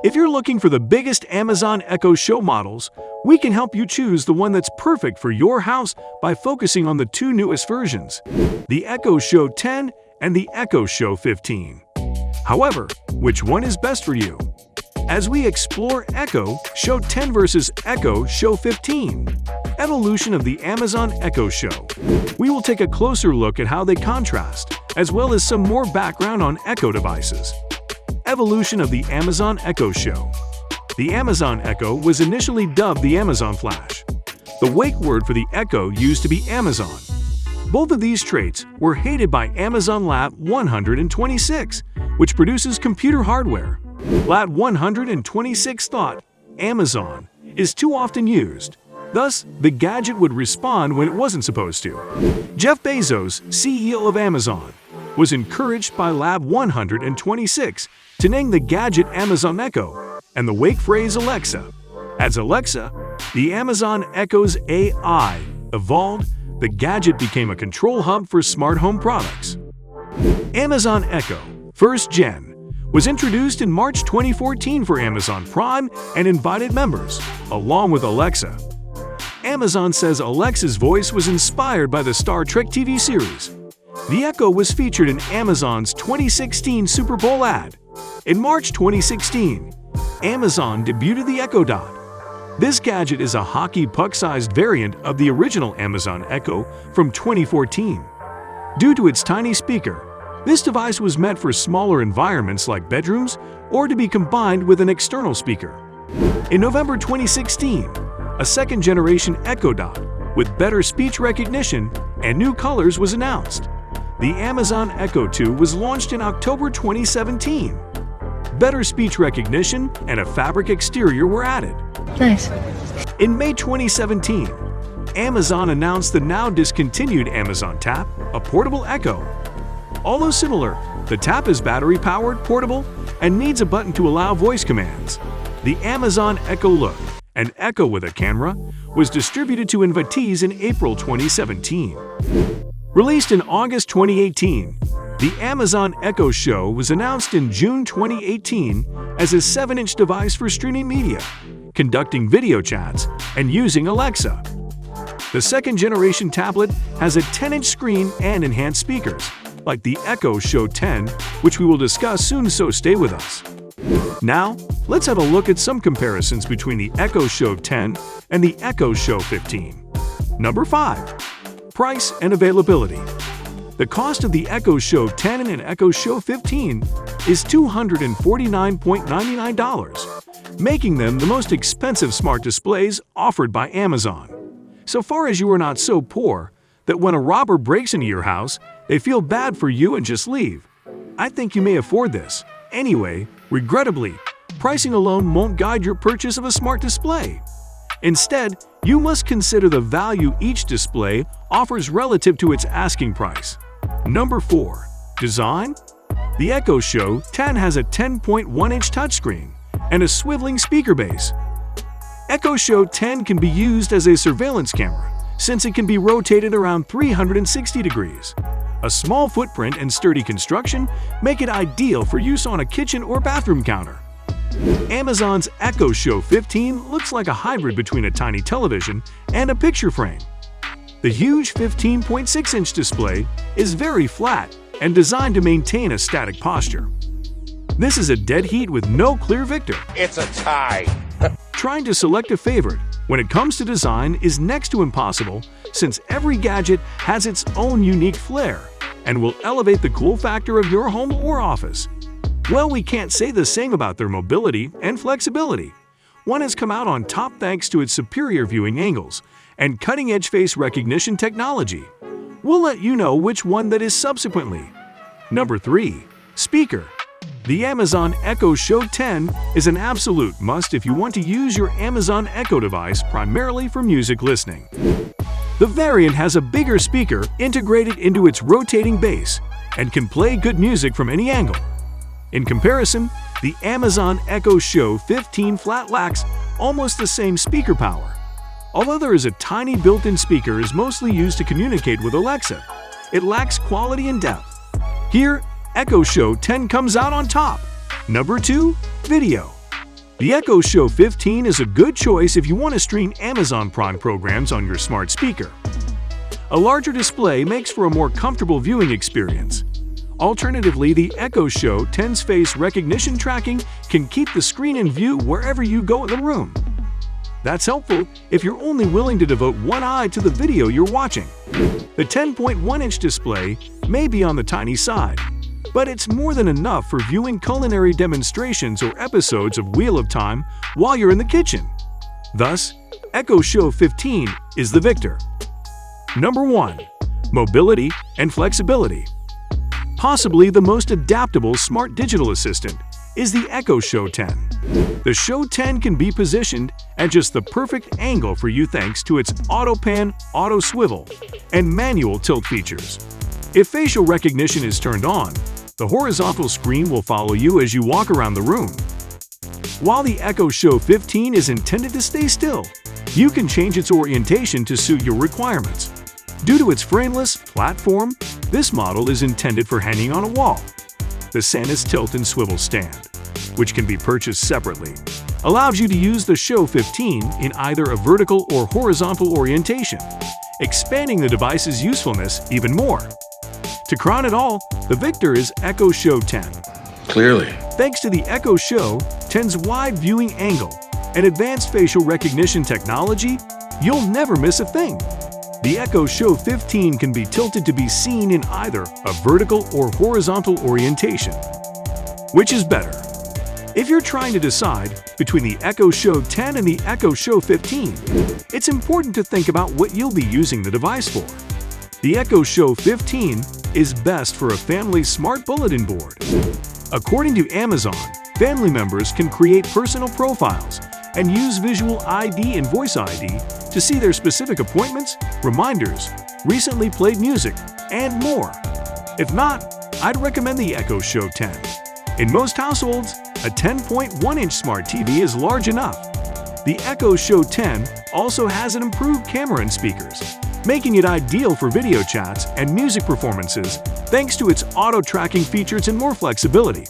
If you're looking for the biggest Amazon Echo Show models, we can help you choose the one that's perfect for your house by focusing on the two newest versions, the Echo Show 10 and the Echo Show 15. However, which one is best for you? As we explore Echo Show 10 versus Echo Show 15, evolution of the Amazon Echo Show, we will take a closer look at how they contrast, as well as some more background on Echo devices. Evolution of the Amazon Echo Show. The Amazon Echo was initially dubbed the Amazon Flash, the wake word for the Echo used to be Amazon. Both of these traits were hated by Amazon Lab 126, which produces computer hardware. Lab 126 thought Amazon is too often used. Thus, the gadget would respond when it wasn't supposed to. Jeff Bezos, CEO of Amazon, was encouraged by Lab 126 to name the gadget Amazon Echo and the wake phrase Alexa. As Alexa, the Amazon Echo's AI evolved, the gadget became a control hub for smart home products. Amazon Echo First Gen was introduced in March 2014 for Amazon Prime and invited members, along with Alexa. Amazon says Alexa's voice was inspired by the Star Trek TV series. The Echo was featured in Amazon's 2016 Super Bowl ad. In March 2016, Amazon debuted the Echo Dot. This gadget is a hockey puck-sized variant of the original Amazon Echo from 2014. Due to its tiny speaker, this device was meant for smaller environments like bedrooms or to be combined with an external speaker. In November 2016, a second-generation Echo Dot with better speech recognition and new colors was announced. The Amazon Echo 2 was launched in October 2017. Better speech recognition and a fabric exterior were added. Nice. In May 2017, Amazon announced the now discontinued Amazon Tap, a portable Echo. Although similar, the Tap is battery-powered, portable, and needs a button to allow voice commands. The Amazon Echo Look, an Echo with a camera, was distributed to invitees in April 2017. Released in August 2018, the Amazon Echo Show was announced in June 2018 as a 7-inch device for streaming media, conducting video chats, and using Alexa. The second-generation tablet has a 10-inch screen and enhanced speakers, like the Echo Show 10, which we will discuss soon, so stay with us. Now, let's have a look at some comparisons between the Echo Show 10 and the Echo Show 15. Number 5. Price and availability. The cost of the Echo Show 10 and Echo Show 15 is $249.99, making them the most expensive smart displays offered by Amazon. So far as you are not so poor that when a robber breaks into your house, they feel bad for you and just leave, I think you may afford this. Anyway, regrettably, pricing alone won't guide your purchase of a smart display. Instead, you must consider the value each display offers relative to its asking price. Number 4. Design. The Echo Show 10 has a 10.1-inch touchscreen and a swiveling speaker base. Echo Show 10 can be used as a surveillance camera since it can be rotated around 360 degrees. A small footprint and sturdy construction make it ideal for use on a kitchen or bathroom counter. Amazon's Echo Show 15 looks like a hybrid between a tiny television and a picture frame. The huge 15.6-inch display is very flat and designed to maintain a static posture. This is a dead heat with no clear victor. It's a tie. Trying to select a favorite when it comes to design is next to impossible, since every gadget has its own unique flair and will elevate the cool factor of your home or office. Well, we can't say the same about their mobility and flexibility. One has come out on top thanks to its superior viewing angles and cutting-edge face recognition technology. We'll let you know which one that is subsequently. Number 3. Speaker. The Amazon Echo Show 10 is an absolute must if you want to use your Amazon Echo device primarily for music listening. The variant has a bigger speaker integrated into its rotating base and can play good music from any angle. In comparison, the Amazon Echo Show 15 flat lacks almost the same speaker power. Although there is a tiny built-in speaker is mostly used to communicate with Alexa, it lacks quality and depth. Here, Echo Show 10 comes out on top. Number 2. Video. The Echo Show 15 is a good choice if you want to stream Amazon Prime programs on your smart speaker. A larger display makes for a more comfortable viewing experience. Alternatively, the Echo Show 10's face recognition tracking can keep the screen in view wherever you go in the room. That's helpful if you're only willing to devote one eye to the video you're watching. The 10.1-inch display may be on the tiny side, but it's more than enough for viewing culinary demonstrations or episodes of Wheel of Time while you're in the kitchen. Thus, Echo Show 15 is the victor. Number 1. Mobility and flexibility. Possibly the most adaptable smart digital assistant is the Echo Show 10. The Show 10 can be positioned at just the perfect angle for you thanks to its auto pan, auto swivel, and manual tilt features. If facial recognition is turned on, the horizontal screen will follow you as you walk around the room. While the Echo Show 15 is intended to stay still, you can change its orientation to suit your requirements. Due to its frameless platform, this model is intended for hanging on a wall. The Santa's tilt and swivel stand, which can be purchased separately, allows you to use the Show 15 in either a vertical or horizontal orientation, expanding the device's usefulness even more. To crown it all, the victor is Echo Show 10. Clearly. Thanks to the Echo Show 10's wide viewing angle and advanced facial recognition technology, you'll never miss a thing. The Echo Show 15 can be tilted to be seen in either a vertical or horizontal orientation. Which is better? If you're trying to decide between the Echo Show 10 and the Echo Show 15, it's important to think about what you'll be using the device for. The Echo Show 15 is best for a family smart bulletin board. According to Amazon, family members can create personal profiles and use visual ID and voice ID to see their specific appointments, reminders, recently played music, and more. If not, I'd recommend the Echo Show 10. In most households, a 10.1-inch smart TV is large enough. The Echo Show 10 also has an improved camera and speakers, making it ideal for video chats and music performances thanks to its auto-tracking features and more flexibility.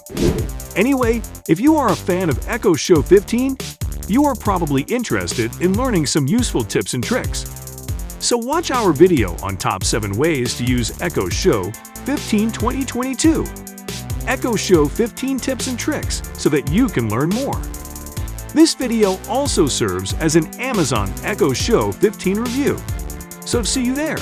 Anyway, if you are a fan of Echo Show 15, you are probably interested in learning some useful tips and tricks. So watch our video on top 7 ways to use Echo Show 15 2022. Echo Show 15 tips and tricks so that you can learn more. This video also serves as an Amazon Echo Show 15 review. So see you there.